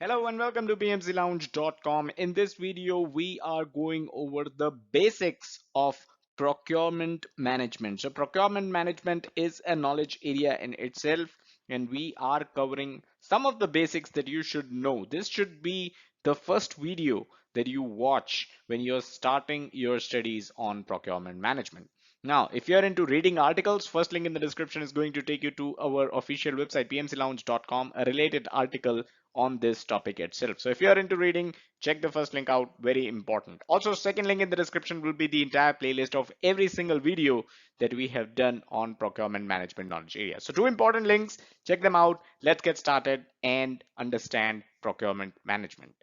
Hello and welcome to pmclounge.com. In this video, we are going over the basics of procurement management. So, procurement management is a knowledge area in itself, and we are covering some of the basics that you should know. This should be the first video that you watch when you're starting your studies on procurement management. Now, if you're into reading articles, first link in the description is going to take you to our official website, pmclounge.com, a related article on this topic itself. So if you're into reading, check the first link out, very important. Also, second link in the description will be the entire playlist of every single video that we have done on procurement management knowledge area. So two important links, check them out. Let's get started and understand procurement management.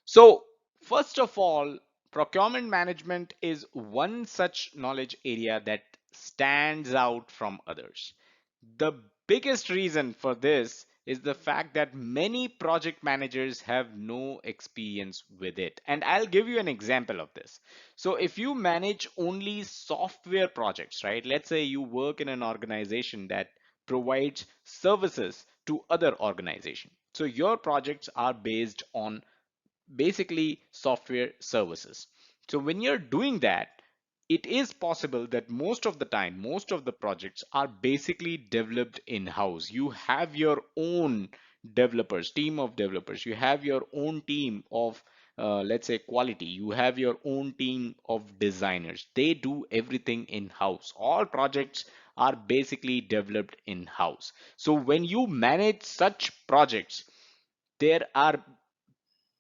So, first of all, procurement management is one such knowledge area that stands out from others. The biggest reason for this is the fact that many project managers have no experience with it. And I'll give you an example of this. So, if you manage only software projects, right? Let's say you work in an organization that provides services to other organizations. So, your projects are based on basically software services. So when you're doing that, it is possible that most of the time, most of the projects are basically developed in-house. You have your own developers, team of developers. You have your own team of, let's say, quality. You have your own team of designers. They do everything in-house. All projects are basically developed in-house. So when you manage such projects, there are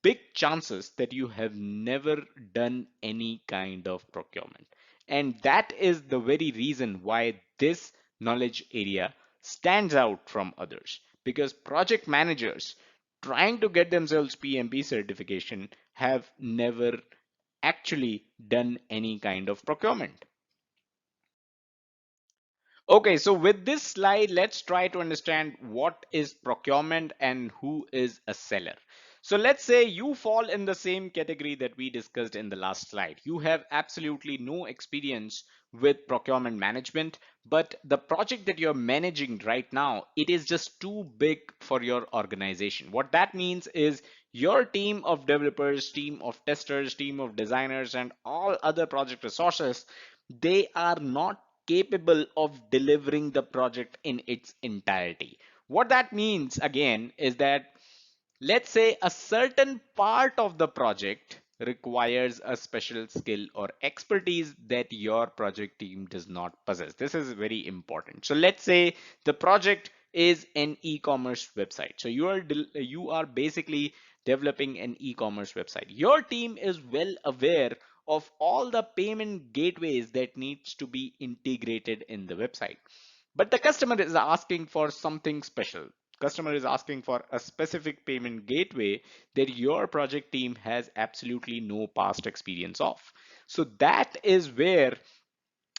big chances that you have never done any kind of procurement. And that is the very reason why this knowledge area stands out from others. Because project managers trying to get themselves PMP certification have never actually done any kind of procurement. Okay, so with this slide, let's try to understand what is procurement and who is a seller. So let's say you fall in the same category that we discussed in the last slide. You have absolutely no experience with procurement management, but the project that you're managing right now, it is just too big for your organization. What that means is your team of developers, team of testers, team of designers, and all other project resources, they are not capable of delivering the project in its entirety. What that means again is that let's say a certain part of the project requires a special skill or expertise that your project team does not possess. This is very important. So let's say the project is an e-commerce website. So you are basically developing an e-commerce website. Your team is well aware of all the payment gateways that needs to be integrated in the website. But the customer is asking for something special. Customer is asking for a specific payment gateway that your project team has absolutely no past experience of. So that is where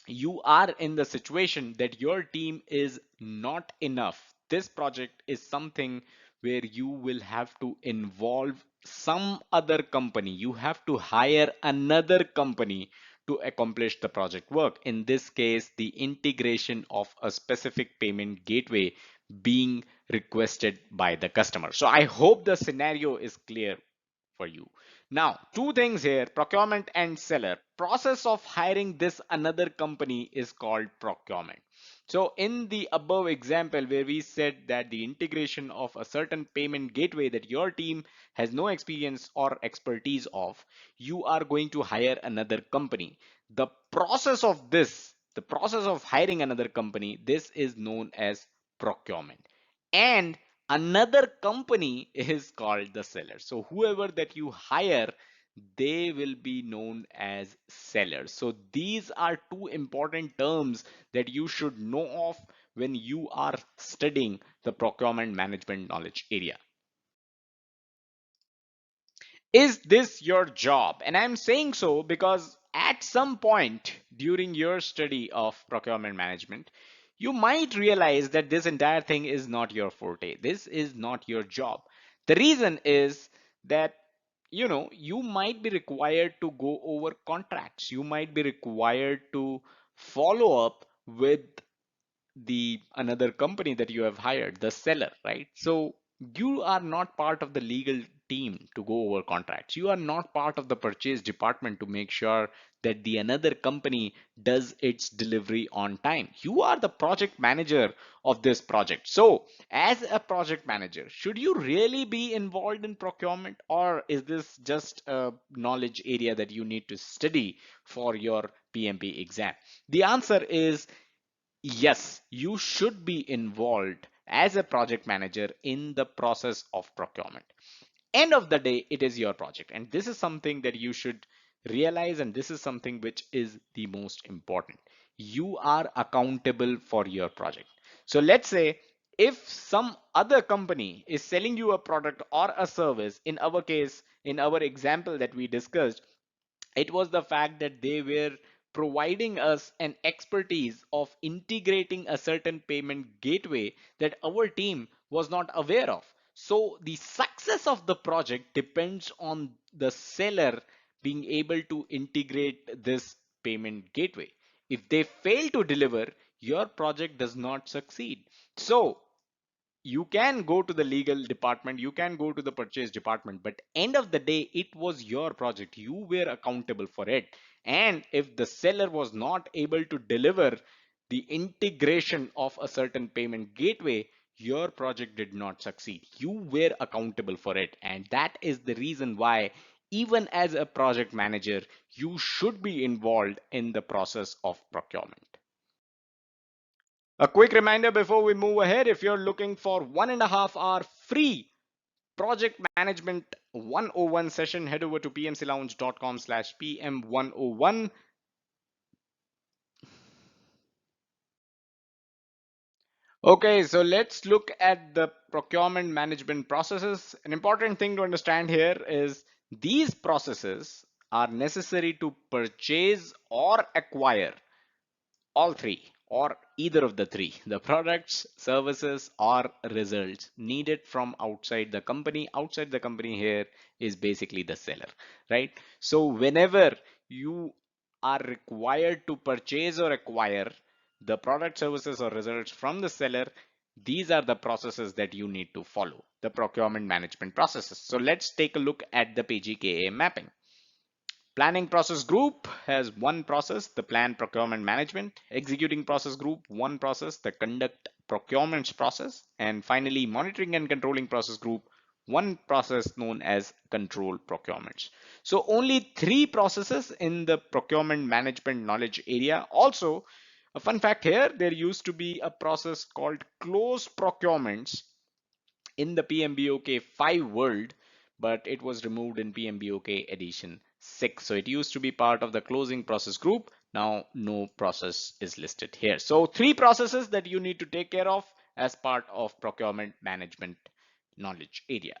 you are in the situation that your team is not enough. This project is something where you will have to involve some other company. You have to hire another company to accomplish the project work. In this case, the integration of a specific payment gateway being requested by the customer. So I hope the scenario is clear for you. Now, two things here, procurement and seller. Process of hiring this another company is called procurement. So in the above example where we said that the integration of a certain payment gateway that your team has no experience or expertise of, you are going to hire another company. The process of this, the process of hiring another company, this is known as procurement. And another company is called the seller. So whoever that you hire, they will be known as sellers. So these are two important terms that you should know of when you are studying the procurement management knowledge area. Is this your job? And I'm saying so because at some point during your study of procurement management, you might realize that this entire thing is not your forte. This is not your job. The reason is that you might be required to go over contracts. You might be required to follow up with the another company that you have hired, the seller, right? So You are not part of the legal team to go over contracts. You are not part of the purchase department to make sure that the another company does its delivery on time. You are the project manager of this project. So as a project manager, should you really be involved in procurement, or is this just a knowledge area that you need to study for your PMP exam? The answer is yes, you should be involved as a project manager in the process of procurement. End of the day, it is your project. And this is something that you should realize, and this is something which is the most important. You are accountable for your project. So let's say if some other company is selling you a product or a service, in our case, in our example that we discussed, it was the fact that they were providing us an expertise of integrating a certain payment gateway that our team was not aware of. So the success of the project depends on the seller being able to integrate this payment gateway. If they fail to deliver, your project does not succeed. So you can go to the legal department, you can go to the purchase department, but end of the day, it was your project. You were accountable for it. And if the seller was not able to deliver the integration of a certain payment gateway, your project did not succeed. You were accountable for it. And that is the reason why, even as a project manager, you should be involved in the process of procurement. A quick reminder before we move ahead, if you're looking for 1.5 hour free project management 101 session, head over to pmclounge.com/pm101. Okay, so let's look at the procurement management processes. An important thing to understand here is these processes are necessary to purchase or acquire all three, or either of the three, the products, services, or results needed from outside the company. Outside the company here is basically the seller, right? So whenever you are required to purchase or acquire the product, services, or results from the seller, these are the processes that you need to follow, the procurement management processes. So let's take a look at the PGKA mapping. Planning process group has one process, the plan procurement management. Executing process group, one process, the conduct procurements process. And finally, monitoring and controlling process group, one process known as control procurements. So only three processes in the procurement management knowledge area. Also, a fun fact here, there used to be a process called close procurements in the PMBOK 5 world, but it was removed in PMBOK edition 6. So it used to be part of the closing process group. Now no process is listed here. So three processes that you need to take care of as part of procurement management knowledge area.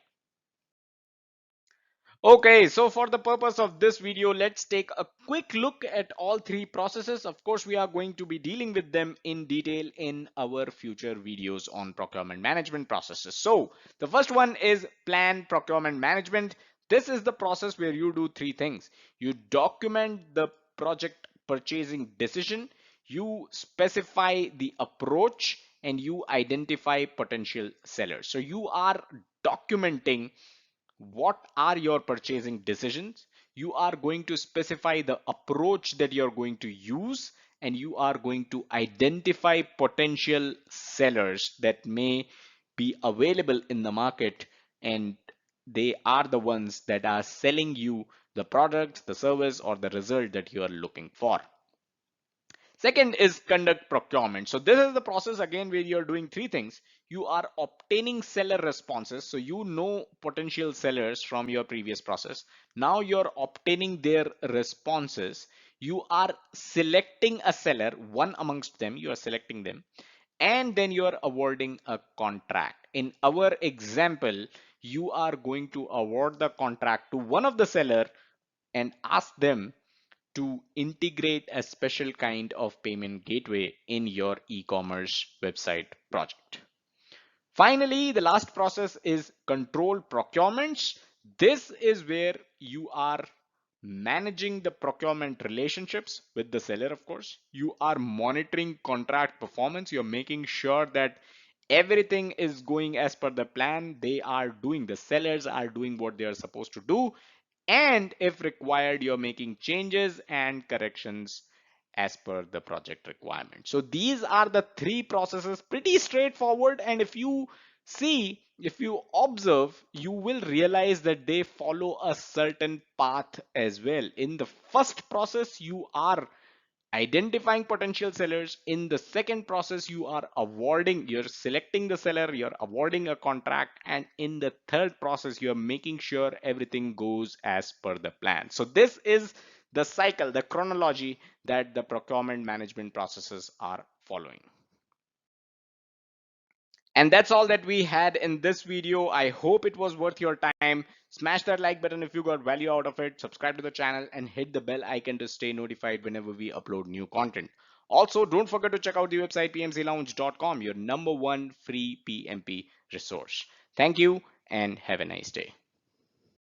Okay, so for the purpose of this video, let's take a quick look at all three processes. Of course, we are going to be dealing with them in detail in our future videos on procurement management processes. So the first one is plan procurement management. This is the process where you do three things. You document the project purchasing decision, you specify the approach, and you identify potential sellers. So you are documenting what are your purchasing decisions. You are going to specify the approach that you're going to use, and you are going to identify potential sellers that may be available in the market, and they are the ones that are selling you the product, the service, or the result that you are looking for. Second is conduct procurement. So this is the process again where you're doing three things. You are obtaining seller responses. So you know potential sellers from your previous process. Now you're obtaining their responses. You are selecting a seller, one amongst them, you are selecting them, and then you are awarding a contract. In our example, you are going to award the contract to one of the seller and ask them to integrate a special kind of payment gateway in your e-commerce website project. Finally, the last process is control procurements. This is where you are managing the procurement relationships with the seller, of course. You are monitoring contract performance. You're making sure that everything is going as per the plan. They are doing, the sellers are doing what they are supposed to do, and if required, you're making changes and corrections as per the project requirement. So these are the three processes, pretty straightforward. And if you see, if you observe, you will realize that they follow a certain path as well. In the first process, you are identifying potential sellers. In the second process, you are awarding, you're selecting the seller, you're awarding a contract, and in the third process, you're making sure everything goes as per the plan. So this is the cycle, the chronology that the procurement management processes are following. And that's all that we had in this video. I hope it was worth your time. Smash that like button if you got value out of it. Subscribe to the channel and hit the bell icon to stay notified whenever we upload new content. Also, don't forget to check out the website pmclounge.com, your number one free PMP resource. Thank you and have a nice day.